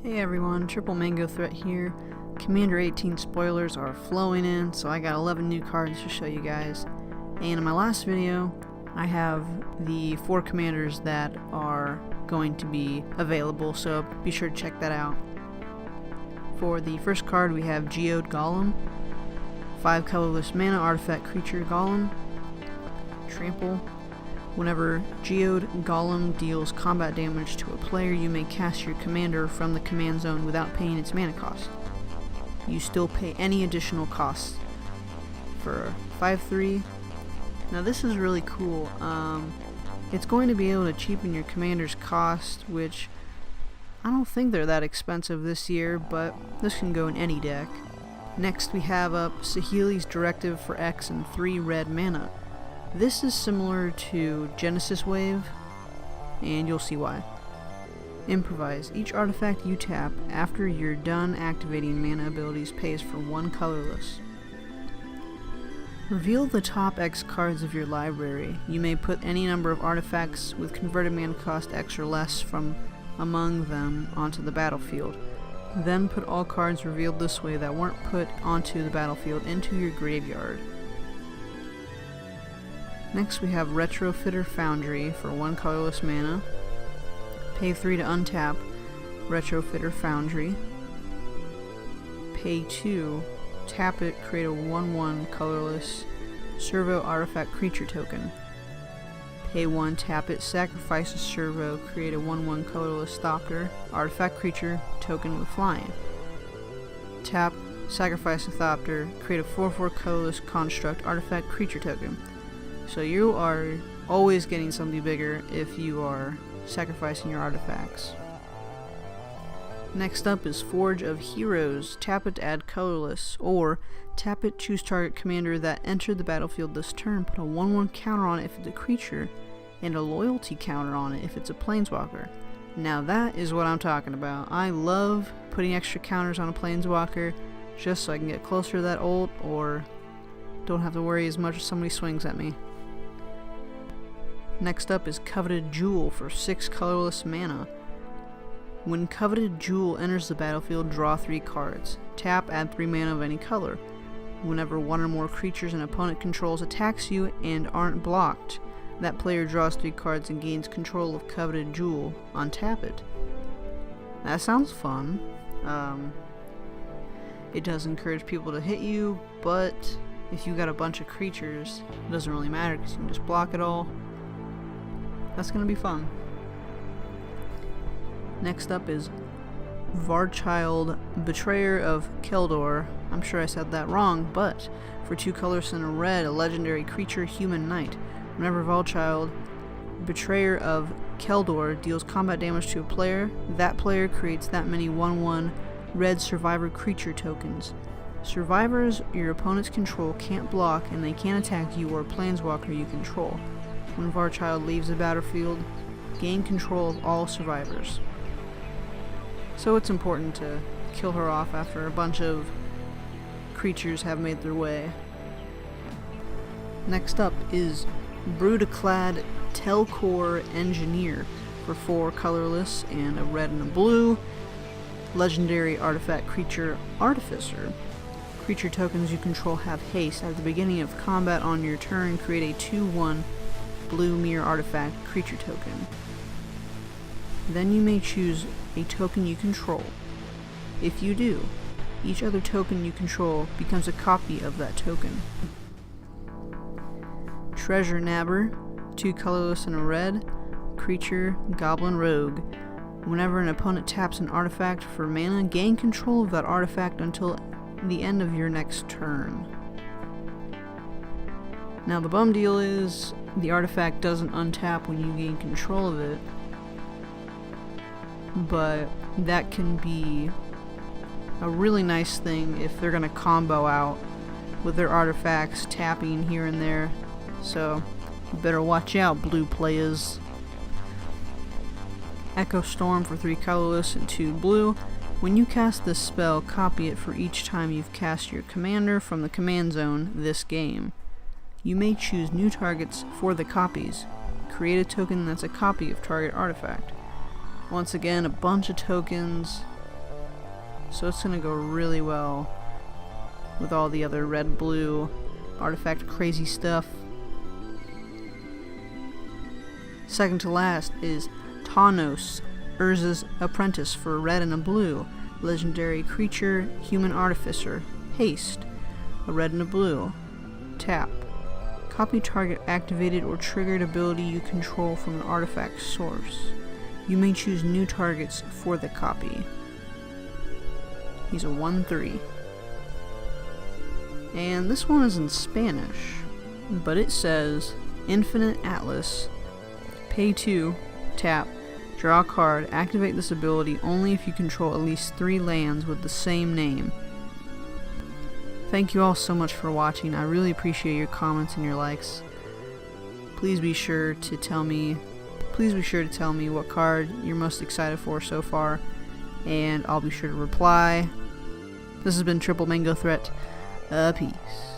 Hey everyone, triplemangothreat here. Commander 18 spoilers are flowing in, so I got 11 new cards to show you guys. And in my last video, I have the 4 commanders that are going to be available, so be sure to check that out. For the first card, we have Geode Golem, 5 colorless mana artifact creature golem, trample. Whenever Geode Golem deals combat damage to a player, you may cast your commander from the command zone without paying its mana cost. You still pay any additional costs for 5/3. Now this is really cool. It's going to be able to cheapen your commander's cost, which I don't think they're that expensive this year, but this can go in any deck. Next we have up Saheeli's Directive for X and 3 red mana. This is similar to Genesis Wave, and you'll see why. Improvise. Each artifact you tap after you're done activating mana abilities pays for 1 colorless. Reveal the top X cards of your library. You may put any number of artifacts with converted mana cost X or less from among them onto the battlefield. Then put all cards revealed this way that weren't put onto the battlefield into your graveyard. Next we have Retrofit Ur Foundry for 1 colorless mana. Pay 3 to untap Retrofit Ur Foundry. Pay 2, tap it, create a 1/1 colorless servo artifact creature token. Pay 1, tap it, sacrifice a servo, create a 1/1 colorless Thopter artifact creature token with flying. Tap, sacrifice a Thopter, create a 4/4 colorless construct artifact creature token. So you are always getting something bigger if you are sacrificing your artifacts. Next up is Forge of Heroes. Tap it to add colorless, or tap it, choose target commander that entered the battlefield this turn, put a 1/1 counter on it if it's a creature, and a loyalty counter on it if it's a planeswalker. Now that is what I'm talking about. I love putting extra counters on a planeswalker just so I can get closer to that ult, or don't have to worry as much if somebody swings at me. Next up is Coveted Jewel for 6 colorless mana. When Coveted Jewel enters the battlefield, draw 3 cards. Tap, add 3 mana of any color. Whenever 1 or more creatures an opponent controls attacks you and aren't blocked, that player draws 3 cards and gains control of Coveted Jewel. Untap it. That sounds fun. It does encourage people to hit you, but if you got a bunch of creatures, it doesn't really matter because you can just block it all. That's gonna be fun. Next up is Varchild, Betrayer of Kaldor. I'm sure I said that wrong, but for 2 colors and a red, a legendary creature, human knight. Whenever Varchild, Betrayer of Kaldor, deals combat damage to a player, that player creates that many 1/1 red survivor creature tokens. Survivors your opponents control can't block, and they can't attack you or a planeswalker you control. When Varchild leaves the battlefield, gain control of all survivors. So it's important to kill her off after a bunch of creatures have made their way. Next up is Brutaclad Telcor Engineer for 4 colorless and a red and a blue. Legendary artifact creature Artificer. Creature tokens you control have haste. At the beginning of combat on your turn, create a 2/1 blue mirror artifact creature token. Then you may choose a token you control. If you do, each other token you control becomes a copy of that token. Treasure Nabber, 2 colorless and a red, creature Goblin Rogue. Whenever an opponent taps an artifact for mana, gain control of that artifact until the end of your next turn. Now the bum deal is, the artifact doesn't untap when you gain control of it, but that can be a really nice thing if they're gonna combo out with their artifacts tapping here and there, so you better watch out, blue players. Echo Storm for 3 colorless and 2 blue. When you cast this spell, copy it for each time you've cast your commander from the command zone this game. You may choose new targets for the copies. Create a token that's a copy of target artifact. Once again, a bunch of tokens so it's gonna go really well with all the other red-blue artifact crazy stuff. Second to last is Tahno Ur's Apprentice for red and a blue. Legendary creature, human artificer, haste, a red and a blue. Tap. Copy target activated or triggered ability you control from an artifact source. You may choose new targets for the copy. He's a 1/3. And this one is in Spanish, but it says Infinite Atlas, pay 2, tap, draw a card, activate this ability only if you control at least 3 lands with the same name. Thank you all so much for watching. I really appreciate your comments and your likes. Please be sure to tell me what card you're most excited for so far, and I'll be sure to reply. This has been Triple Mango Threat. Peace.